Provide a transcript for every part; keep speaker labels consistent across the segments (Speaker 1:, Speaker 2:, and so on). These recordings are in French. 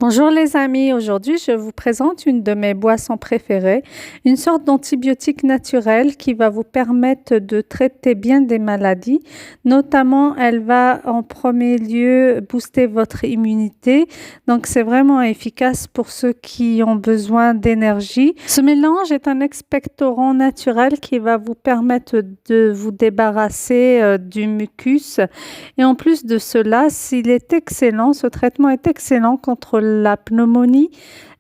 Speaker 1: Bonjour les amis, aujourd'hui je vous présente une de mes boissons préférées, une sorte d'antibiotique naturel qui va vous permettre de traiter bien des maladies. Notamment, elle va en premier lieu booster votre immunité, donc c'est vraiment efficace pour ceux qui ont besoin d'énergie. Ce mélange est un expectorant naturel qui va vous permettre de vous débarrasser du mucus et en plus de cela, s'il est excellent, ce traitement est excellent contre la pneumonie,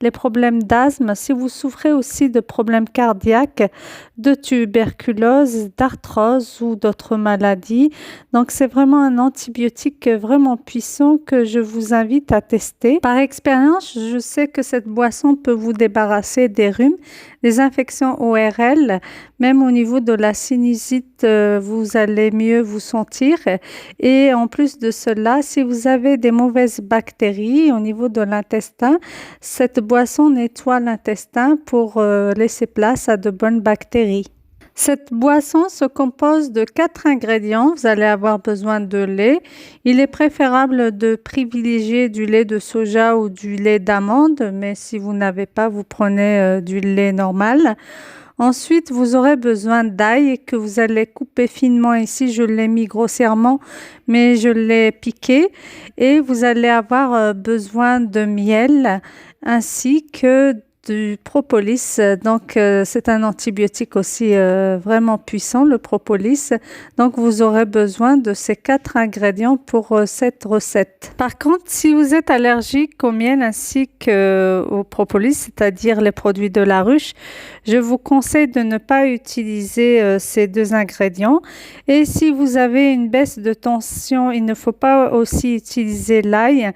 Speaker 1: les problèmes d'asthme, si vous souffrez aussi de problèmes cardiaques, de tuberculose, d'arthrose ou d'autres maladies. Donc, c'est vraiment un antibiotique vraiment puissant que je vous invite à tester. Par expérience, je sais que cette boisson peut vous débarrasser des rhumes, des infections ORL, même au niveau de la sinusite, vous allez mieux vous sentir. Et en plus de cela, si vous avez des mauvaises bactéries au niveau de l'intestin, cette boisson nettoie l'intestin pour laisser place à de bonnes bactéries. Cette boisson se compose de 4 ingrédients. Vous allez avoir besoin de lait. Il est préférable de privilégier du lait de soja ou du lait d'amande, mais si vous n'avez pas, vous prenez du lait normal. Ensuite, vous aurez besoin d'ail que vous allez couper finement. Ici, je l'ai mis grossièrement, mais je l'ai piqué. Et vous allez avoir besoin de miel ainsi que du propolis. Donc, c'est un antibiotique aussi vraiment puissant, le propolis. Donc, vous aurez besoin de ces 4 ingrédients pour cette recette. Par contre, si vous êtes allergique au miel ainsi qu'au propolis, c'est-à-dire les produits de la ruche, je vous conseille de ne pas utiliser ces 2 ingrédients. Et si vous avez une baisse de tension, il ne faut pas aussi utiliser l'ail.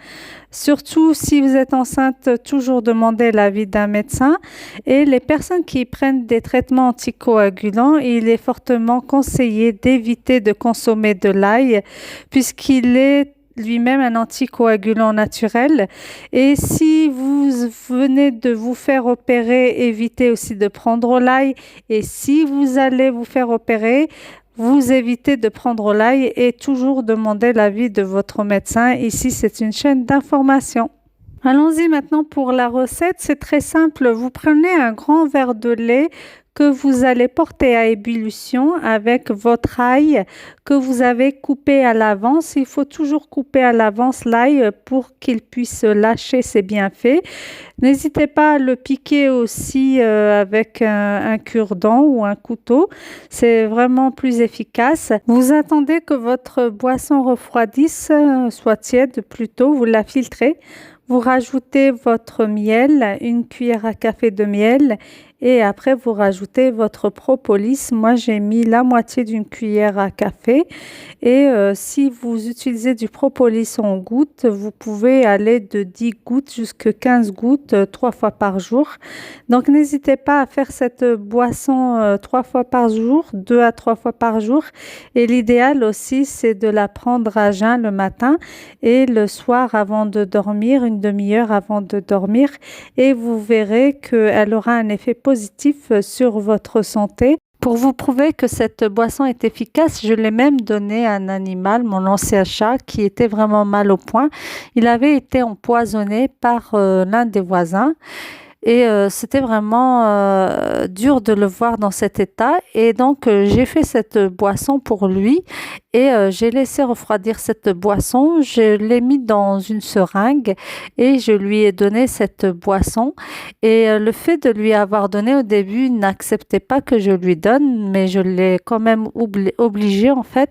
Speaker 1: Surtout si vous êtes enceinte, toujours demandez l'avis d'un médecin. Et les personnes qui prennent des traitements anticoagulants, il est fortement conseillé d'éviter de consommer de l'ail puisqu'il est lui-même un anticoagulant naturel. Et si vous venez de vous faire opérer, évitez aussi de prendre l'ail. Et si vous allez vous faire opérer, vous évitez de prendre l'ail et toujours demander l'avis de votre médecin. Ici, c'est une chaîne d'information. Allons-y maintenant pour la recette. C'est très simple. Vous prenez un grand verre de lait que vous allez porter à ébullition avec votre ail que vous avez coupé à l'avance. Il faut toujours couper à l'avance l'ail pour qu'il puisse lâcher ses bienfaits. N'hésitez pas à le piquer aussi avec un cure-dent ou un couteau. C'est vraiment plus efficace. Vous attendez que votre boisson refroidisse, soit tiède plutôt. Vous la filtrez. Vous rajoutez votre miel, une cuillère à café de miel et après vous rajoutez votre propolis. Moi j'ai mis la moitié d'une cuillère à café et si vous utilisez du propolis en gouttes, vous pouvez aller de 10 gouttes jusqu'à 15 gouttes 3 fois par jour. Donc n'hésitez pas à faire cette boisson 3 fois par jour, 2 à 3 fois par jour et l'idéal aussi c'est de la prendre à jeun le matin et le soir avant de dormir, une demi-heure avant de dormir et vous verrez qu'elle aura un effet positif sur votre santé. Pour vous prouver que cette boisson est efficace, je l'ai même donnée à un animal, mon ancien chat, qui était vraiment mal au point. Il avait été empoisonné par l'un des voisins. Et c'était vraiment dur de le voir dans cet état. Et donc, j'ai fait cette boisson pour lui et j'ai laissé refroidir cette boisson. Je l'ai mis dans une seringue et je lui ai donné cette boisson. Et le fait de lui avoir donné au début, il n'acceptait pas que je lui donne, mais je l'ai quand même obligé en fait.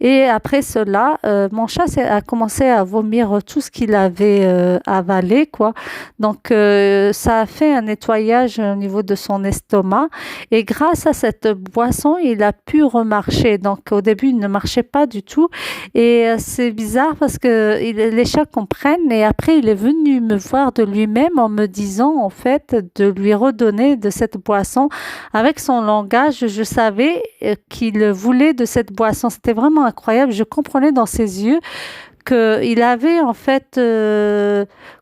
Speaker 1: Et après cela, mon chat a commencé à vomir tout ce qu'il avait avalé, quoi. Donc, ça a fait un nettoyage au niveau de son estomac et grâce à cette boisson, il a pu remarcher. Donc au début, il ne marchait pas du tout et c'est bizarre parce que les chats comprennent et après, il est venu me voir de lui-même en me disant en fait de lui redonner de cette boisson. Avec son langage, je savais qu'il voulait de cette boisson. C'était vraiment incroyable. Je comprenais dans ses yeux qu'il avait en fait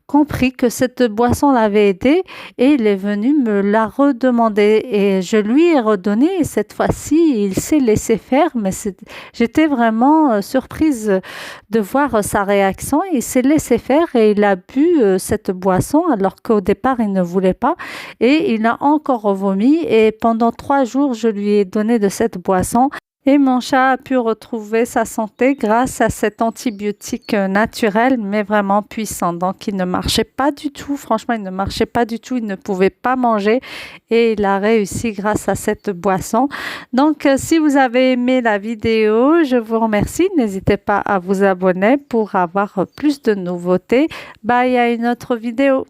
Speaker 1: compris que cette boisson l'avait aidé et il est venu me la redemander et je lui ai redonné et cette fois-ci il s'est laissé faire mais j'étais vraiment surprise de voir sa réaction. Il s'est laissé faire et il a bu cette boisson alors qu'au départ il ne voulait pas et il a encore vomi et pendant 3 jours je lui ai donné de cette boisson. Et mon chat a pu retrouver sa santé grâce à cet antibiotique naturel, mais vraiment puissant. Donc, il ne marchait pas du tout. Franchement, il ne marchait pas du tout. Il ne pouvait pas manger et il a réussi grâce à cette boisson. Donc, si vous avez aimé la vidéo, je vous remercie. N'hésitez pas à vous abonner pour avoir plus de nouveautés. Bye à une autre vidéo.